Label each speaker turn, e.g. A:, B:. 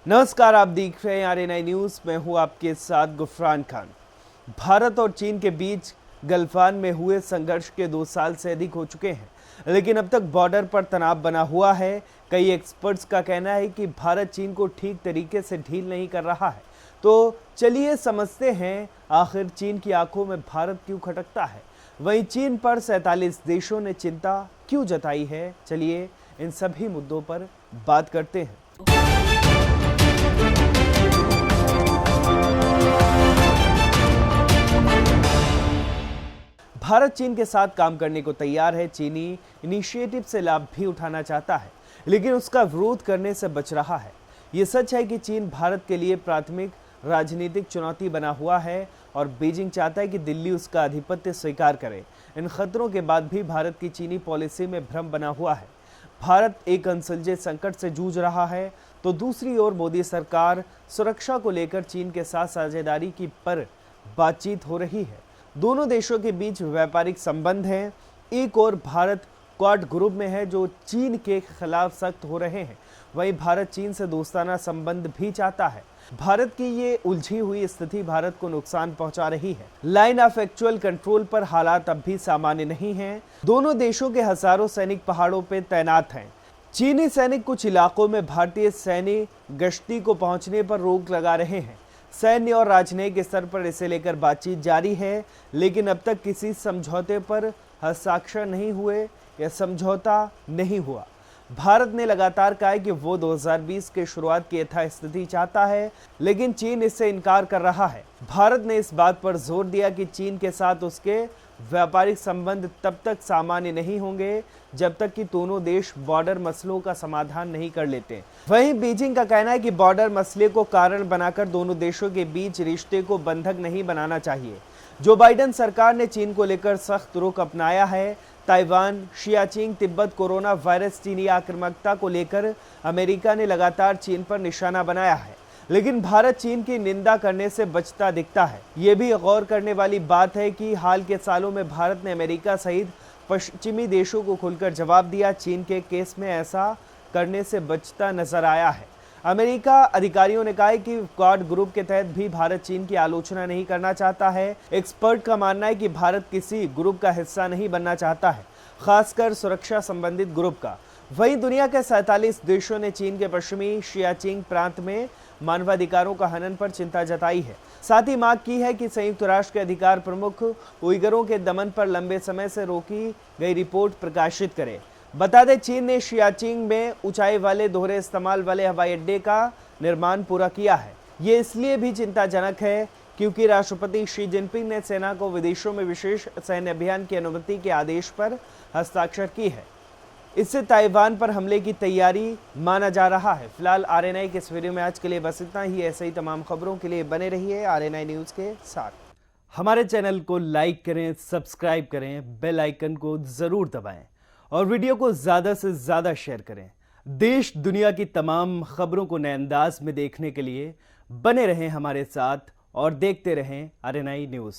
A: नमस्कार, आप देख रहे हैं आरएनआई न्यूज़। मैं हूं आपके साथ गुफरान खान। भारत और चीन के बीच गलफान में हुए संघर्ष के 2 साल से अधिक हो चुके हैं, लेकिन अब तक बॉर्डर पर तनाव बना हुआ है। कई एक्सपर्ट्स का कहना है कि भारत चीन को ठीक तरीके से डील नहीं कर रहा है। तो चलिए समझते हैं, आखिर चीन की आंखों में भारत क्यों खटकता है। वहीं चीन पर 47 देशों ने चिंता क्यों जताई है। चलिए इन सभी मुद्दों पर बात करते हैं। भारत चीन के साथ काम करने को तैयार है। चीनी इनिशिएटिव से लाभ भी उठाना चाहता है, लेकिन उसका विरोध करने से बच रहा है। ये सच है कि चीन भारत के लिए प्राथमिक राजनीतिक चुनौती बना हुआ है और बीजिंग चाहता है कि दिल्ली उसका आधिपत्य स्वीकार करे। इन खतरों के बाद भी भारत की चीनी पॉलिसी में भ्रम बना हुआ है। भारत एक अनसुलझे संकट से जूझ रहा है, तो दूसरी ओर मोदी सरकार सुरक्षा को लेकर चीन के साथ साझेदारी की पर बातचीत हो रही है। दोनों देशों के बीच व्यापारिक संबंध हैं। एक और भारत क्वाड ग्रुप में है जो चीन के खिलाफ सख्त हो रहे हैं। वहीं भारत चीन से दोस्ताना संबंध भी चाहता है। भारत की ये उलझी हुई स्थिति भारत को नुकसान पहुंचा रही है। लाइन ऑफ एक्चुअल कंट्रोल पर हालात अब भी सामान्य नहीं हैं। दोनों देशों के हजारों सैनिक पहाड़ों पर तैनात हैं। चीनी सैनिक कुछ इलाकों में भारतीय सैन्य गश्ती को पहुंचने पर रोक लगा रहे हैं। सैन्य और राजनयिक स्तर पर इसे लेकर बातचीत जारी है, लेकिन अब तक किसी समझौते पर हस्ताक्षर नहीं हुए या समझौता नहीं हुआ। भारत ने लगातार कहा है कि वो 2020 के शुरुआत की यथास्थिति चाहता है, लेकिन चीन इससे इनकार कर रहा है। भारत ने इस बात पर जोर दिया कि चीन के साथ उसके व्यापारिक संबंध तब तक सामान्य नहीं होंगे जब तक कि दोनों देश बॉर्डर मसलों का समाधान नहीं कर लेते। वहीं बीजिंग का कहना है कि बॉर्डर मसले को कारण बनाकर दोनों देशों के बीच रिश्ते को बंधक नहीं बनाना चाहिए। जो बाइडेन सरकार ने चीन को लेकर सख्त रुख अपनाया है। ताइवान, शियाचिंग, तिब्बत, कोरोना वायरस, चीनी आक्रामकता को लेकर अमेरिका ने लगातार चीन पर निशाना बनाया है, लेकिन भारत चीन की निंदा करने से बचता दिखता है। ये भी गौर करने वाली बात है कि हाल के सालों में भारत ने अमेरिका सहित पश्चिमी देशों को खुलकर जवाब दिया। चीन के केस में ऐसा करने से बचता नजर आया है। अमेरिका अधिकारियों ने कहा है कि क्वाड ग्रुप के तहत भी भारत चीन की आलोचना नहीं करना चाहता है। एक्सपर्ट का मानना है कि भारत किसी ग्रुप का हिस्सा नहीं बनना चाहता है, खासकर सुरक्षा संबंधित ग्रुप का। वहीं दुनिया के 47 देशों ने चीन के पश्चिमी शियाचिंग प्रांत में मानवाधिकारों का हनन पर चिंता जताई है। साथ ही मांग की है कि संयुक्त राष्ट्र के अधिकार प्रमुख उइगरों के दमन पर लंबे समय से रोकी गई रिपोर्ट प्रकाशित करे। बता दें, चीन ने शियाचिंग में ऊंचाई वाले दोहरे इस्तेमाल वाले हवाई अड्डे का निर्माण पूरा किया है। ये इसलिए भी चिंताजनक है क्योंकि राष्ट्रपति शी जिनपिंग ने सेना को विदेशों में विशेष सैन्य अभियान की अनुमति के आदेश पर हस्ताक्षर की है। इससे ताइवान पर हमले की तैयारी माना जा रहा है। फिलहाल आरएनआई के इस वीडियो में आज के लिए बस इतना ही। ऐसे ही तमाम खबरों के लिए बने रहिए आरएनआई न्यूज़ के साथ। हमारे चैनल को लाइक करें, सब्सक्राइब करें, बेल आइकन को जरूर दबाएं और वीडियो को ज्यादा से ज्यादा शेयर करें। देश दुनिया की तमाम खबरों को नए अंदाज में देखने के लिए बने रहें हमारे साथ और देखते रहें आरएनआई न्यूज़।